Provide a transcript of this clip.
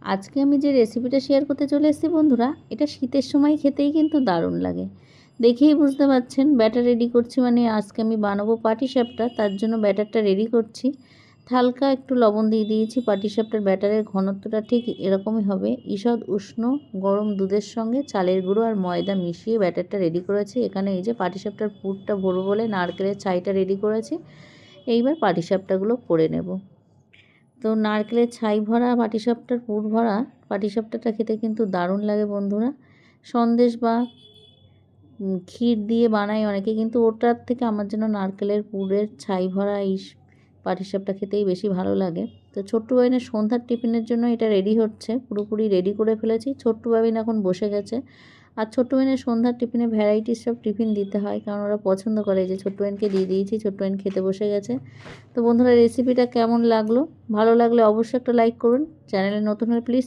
আজকে আমি যে রেসিপিটা শেয়ার করতে চলে এসেছি বন্ধুরা, এটা শীতের সময় খেতেই কিন্তু দারুণ লাগে। দেখেই বুঝতে পারছেন ব্যাটার রেডি করছি, মানে আজকে আমি বানাবো পাটিসাপটা। তার জন্য ব্যাটারটা রেডি করছি। হালকা একটু লবণ দিয়ে দিয়েছি। পাটিসাপটার ব্যাটারের ঘনত্বটা ঠিক এরকমই হবে। ঈষৎ উষ্ণ গরম দুধের সঙ্গে চালের গুঁড়ো আর ময়দা মিশিয়ে ব্যাটারটা রেডি করেছি। এখানে এই যে পাটিসাপটার পুরটা ভরবো বলে নারকেলের ছাইটা রেডি করেছি। এইবার পাটিসাপটাগুলো করে নেব। তো নারকেলের ছাই ভরা পাটিসাপটার পুর ভরা পাটিসাপটাটা খেতে কিন্তু দারুণ লাগে বন্ধুরা। সন্দেশ বা ক্ষীর দিয়ে বানাই অনেকে, কিন্তু ওটার থেকে আমার জন্য নারকেলের পুরের ছাই ভরা এই পাটিসাপটা খেতেই বেশি ভালো লাগে। তো ছোট্ট বাবিনের সন্ধ্যার টিফিনের জন্য এটা রেডি হচ্ছে, পুরোপুরি রেডি করে ফেলেছি। ছোট্ট বাবিন এখন বসে গেছে। আর ছোট্ট বাবিনের সন্ধ্যার টিফিনে ভ্যারাইটিস সব টিফিন দিতে হয়, কারণ ওরা পছন্দ করে। যে ছোট্ট বাবিনকে দিয়ে দিয়েছি, ছোট্ট বাবিন খেতে বসে গেছে। তো বন্ধুরা, রেসিপিটা কেমন লাগলো? ভালো লাগলে অবশ্যই একটা লাইক করুন। চ্যানেলে নতুন হলে প্লিজ